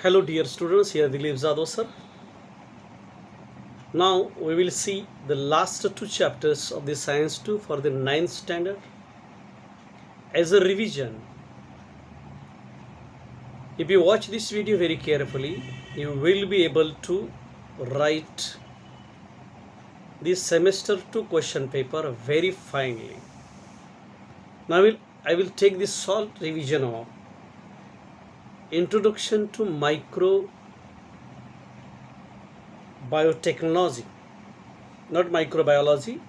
Hello dear students, here Dilip Jadhav sir. Now we will see the last two chapters of the Science 2 for the 9th standard. As a revision, if you watch this video very carefully, you will be able to write this semester 2 question paper very finely. Now I will take this short revision of Introduction to Microbiotechnology, not microbiology,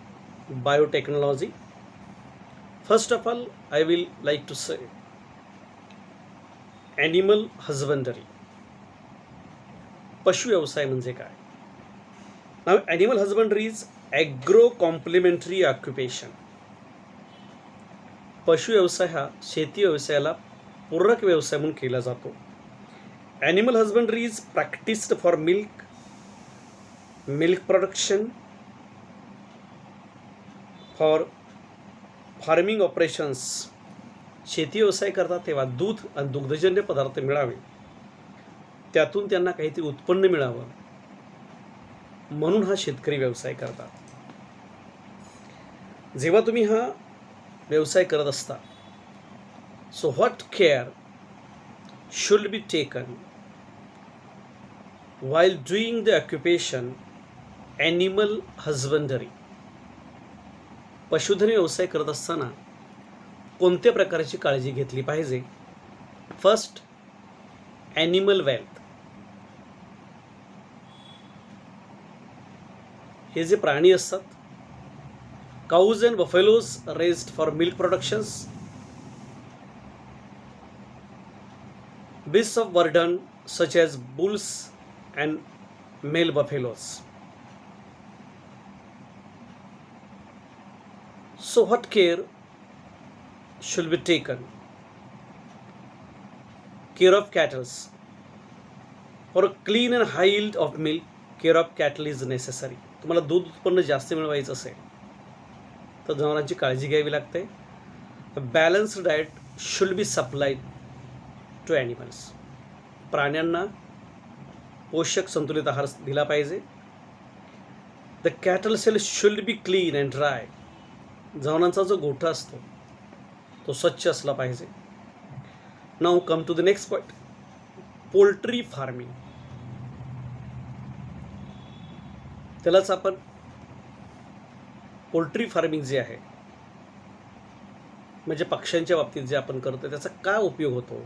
biotechnology. First of all, I will like to say animal husbandry, पशु व्यवसाय म्हणजे काय. नाव animal husbandry is agro complementary occupation. पशु व्यवसाय हा शेती व्यवसायाला पूरक व्यवसाय म्हणून केला जातो. Animal husbandry is practised for milk production, for farming operations. शेती व्यवसाय करतात तेव्हा दूध आणि दुग्धजन्य पदार्थ मिळावे, त्यातून त्यांना काहीतरी उत्पन्न मिळावं म्हणून हा शेतकरी व्यवसाय करतात. जेव्हा तुम्ही हा व्यवसाय करत असता, so what care should be taken while doing the occupation animal husbandry. पशुधन व्यवसाय करत असताना कोणत्या प्रकारची काळजी घेतली पाहिजे. First, animal wealth. हे जे प्राणी असतात, काऊज and buffaloes raised for milk productions, beasts of burden such as bulls and male buffaloes. So what care should be taken? Care of cattle. For a clean and high yield of milk, care of cattle is necessary. तुम्हाला दूध उत्पन्न जास्त मिळवायचं असेल तर जनावरांची काळजी घ्यावी लागते. Balanced diet should be supplied to animals. प्राण्यांना पोषक संतुलित आहार दिला पाहिजे. The cattle cell should be clean and dry. जनावरांचा जो गोठा असतो तो स्वच्छ असला पाहिजे. Now come to the next point, poultry farming. त्यालाच आपण पोल्ट्री फार्मिंग जे आहे म्हणजे पक्ष्यांच्या बाबतीत जे आपण करतो त्याचा काय उपयोग होतो.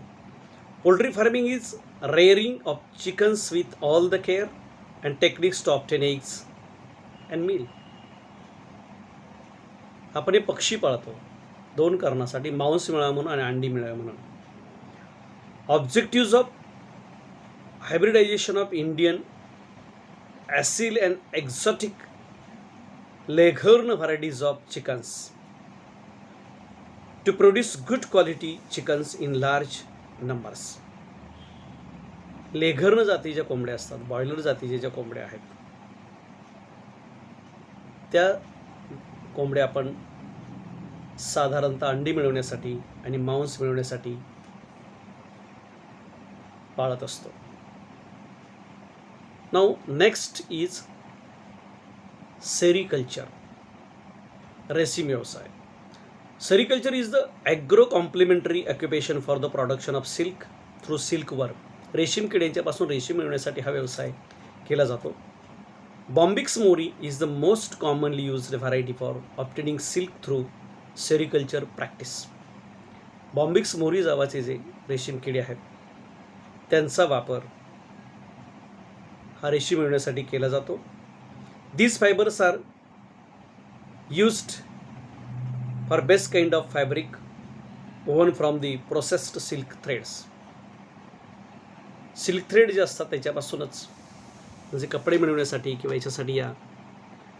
Poultry farming is rearing of chickens with all the care and techniques to obtain eggs and meal. आपण हे पक्षी पाळतो दोन कारणासाठी, मांस मिळावं म्हणून आणि अंडी मिळावं म्हणून. Objectives of hybridization of Indian Aseel and exotic leghorn varieties of chickens to produce good quality chickens in large numbers. Leghorn जातीच्या कोंबड्या असतात, बॉयलर जातीच्या ज्या कोंबड्या आहेत त्या कोंबड्या आपण साधारणतः अंडी मिळवण्यासाठी आणि मांस मिळवण्यासाठी पाळत असतो. नाऊ नेक्स्ट इज सेरिकल्चर, रेशीम व्यवसाय. Sericulture is the agro complementary occupation for the production of silk through silk worm. रेशीम किड्यांच्यापासून रेशीम मिळवण्यासाठी हा व्यवसाय केला जातो. Bombyx mori is the most commonly used variety for obtaining silk through sericulture practice. Bombyx mori नावाचे जे रेशीम किडे आहेत त्यांचा वापर हा रेशीम मिळवण्यासाठी केला जातो. These fibres are used for best kind of fabric woven from the processed silk threads. Silk thread जे असतात त्याच्यापासूनच म्हणजे कपडे मिळवण्यासाठी किंवा याच्यासाठी या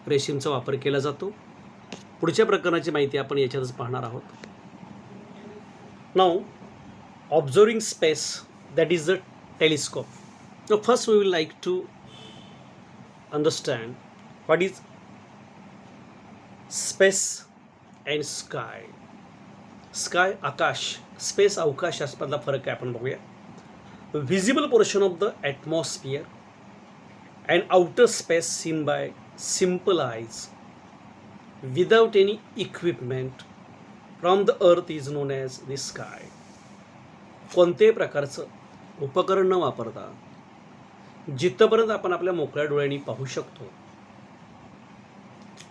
रेशीमचा वापर केला जातो. पुढच्या प्रकरणाची माहिती आपण याच्यातच पाहणार आहोत. Now observing space, that is the telescope. Now first we will like to understand what is space and sky. Sky आकाश, स्पेस अवकाश यामधला फरक आहे आपण बघूया. visible portion of the atmosphere and outer space seen by simple eyes without any equipment from the earth is known as the sky. कोणत्याही प्रकारचं उपकरण न वापरता जिथपर्यंत आपण आपल्या मोकळ्या डोळ्यांनी पाहू शकतो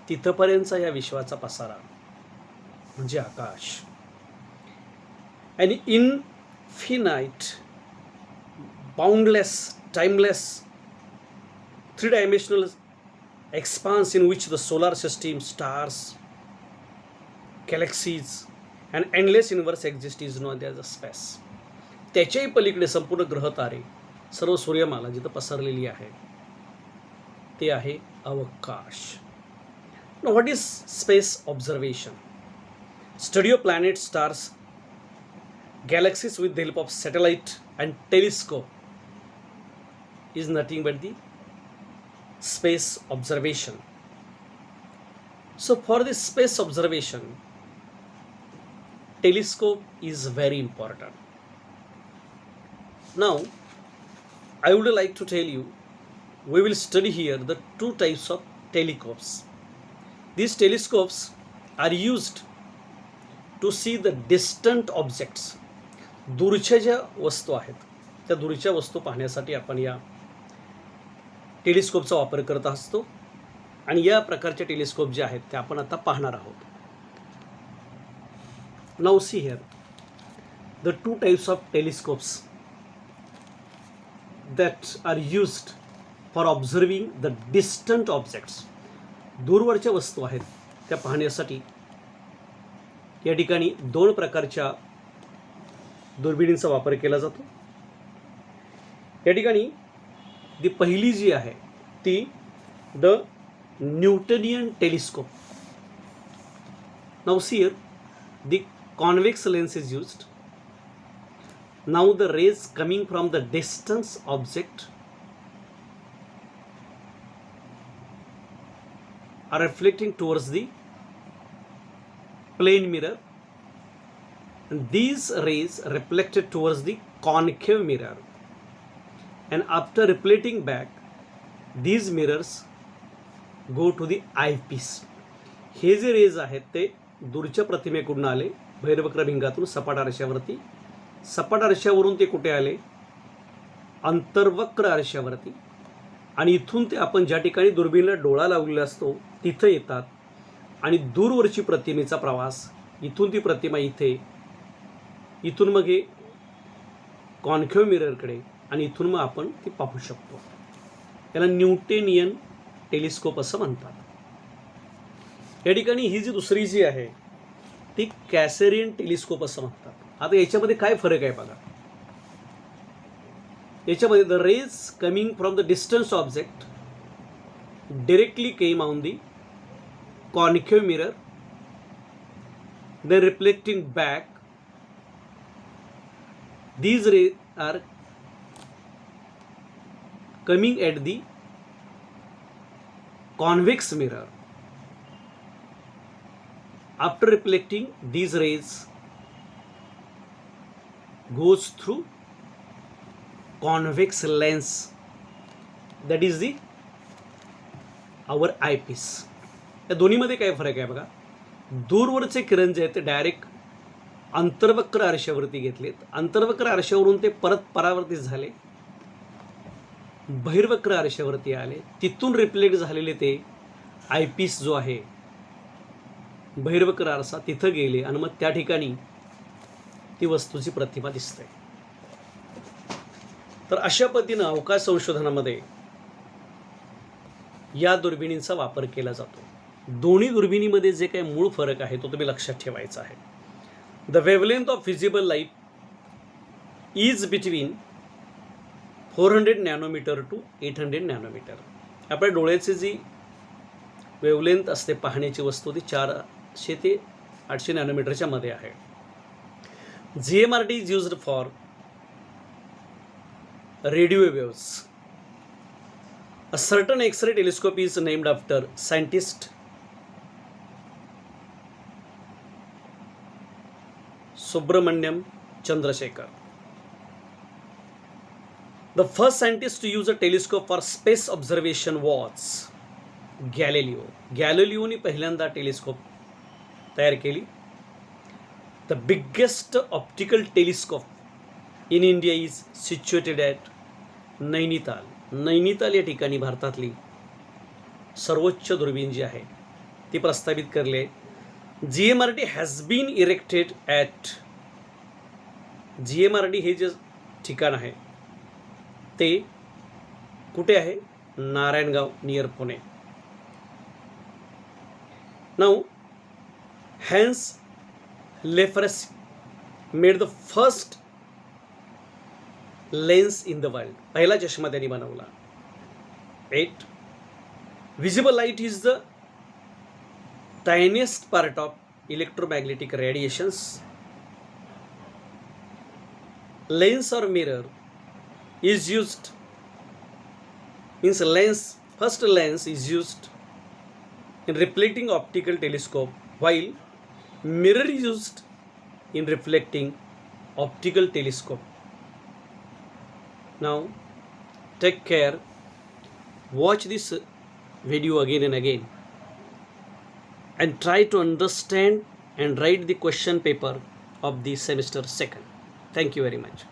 तिथपर्यंतचा या विश्वाचा पसारा म्हणजे आकाश. आणि infinite boundless timeless three-dimensional expanse in which the solar system, stars, galaxies and endless universe exist is known as a space. त्याच्याही पलीकडे संपूर्ण ग्रह तारे सर्व सूर्यमाला जिथं पसरलेली आहे ते आहे अवकाश. Now what is space observation? Study of planets, stars, galaxies with the help of satellite and telescope is nothing but the space observation. So for this space observation, telescope is very important. Now I would like to tell you, we will study here the two types of telescopes. These telescopes are used to see the distant objects. दूरच्या ज्या वस्तू आहेत त्या दूरच्या वस्तू पाहण्यासाठी आपण या टेलिस्कोपचा वापर करत असतो आणि या प्रकारचे टेलिस्कोप जे आहेत ते आपण आता पाहणार आहोत. Now see here the two types of telescopes that are used for observing the distant objects. दूरवरच्या वस्तू आहेत त्या पाहण्यासाठी या ठिकाणी दोन प्रकारच्या दुर्बिणींचा वापर केला जातो. या ठिकाणी दी पहिली जी आहे ती the Newtonian telescope. Now see here the convex lens is used. Now the rays coming from the distance object are reflecting towards the plane mirror, and these rays reflected towards the concave mirror, and after reflecting back these mirrors go to the eyepiece. हे जे raise आहेत ते दूरच्या प्रतिमेकडून आले बहिर्वक्र भिंगातून सपाट आरशावरती, सपाट आरशावरून ते कुठे आले अंतर्वक्र आरशावरती, आणि इथून ते आपण ज्या ठिकाणी दुर्बिणीला डोळा लावलेला असतो तिथं येतात आणि दूरवरची प्रतिमेचा प्रवास इथून ती प्रतिमा इथे, इथून मग हे कॉन्केव्ह मिररकडे आणि इथून मग आपण ती पाहू शकतो. याला न्यूटनियन टेलिस्कोप असं म्हणतात. या ठिकाणी ही जी दुसरी जी आहे ती कॅसेरियन टेलिस्कोप असं म्हणतात. आता याच्यामध्ये काय फरक आहे बघा. याच्यामध्ये the rays coming from the distance object directly came on the concave mirror, then reflecting back these rays are coming at the convex mirror. After reflecting, these rays goes through convex lens, that is the our eyepiece. या दोन्हीमध्ये काय फरक आहे बघा. दूरवरचे किरण जे आहेत ते direct अंतर्वक्र आरशावरती घेतलेत, अंतर्वक्र आरशावरून ते परत परावर्तित झाले, बहिर्वक्र आरशावरती आले, तिथून रिफ्लेक्ट झालेले ते आयपीस जो आहे बहिर्वक्र आरसा तिथं गेले आणि मग त्या ठिकाणी ती वस्तूची प्रतिमा दिसते. तर अशा पद्धतीनं अवकाश संशोधनामध्ये या दुर्बिणींचा वापर केला जातो. दोन्ही दुर्बिणीमध्ये जे काही मूळ फरक आहे तो तुम्ही लक्षात ठेवायचा आहे. The wavelength of visible light is between 400 nanometre to 800 nanometre. आपल्या डोळ्याची जी वेवलेंथ असते पाहण्याची वस्तू ती 400 ते 800 नॅनोमीटरच्या मध्ये आहे. GMRT is used for radio waves. A certain X-ray telescope is named after scientist Subramaniam Chandrasekhar. The first scientist to use a telescope for space observation was Galileo. गॅलिलिओनी पहिल्यांदा टेलिस्कोप तयार केली. The biggest optical telescope in India is situated at Nainital. Nainital या ठिकाणी भारतातली सर्वोच्च दुर्बीण जी आहे ती प्रस्तावित करली आहे. GMRT has been erected at. GMRT हे जे ठिकाण आहे ते कुठे आहे? Narayangaon near Pune. Now Hans Lippershey made the first lens in the world. पहिला चष्मा त्यांनी बनवला. 8. Visible light is the tiniest part of electromagnetic radiations. Lens or mirror is used, means first lens is used in reflecting optical telescope, while mirror is used in reflecting optical telescope. Now take care, watch this video again and again and try to understand and write the question paper of the semester 2nd. Thank you very much.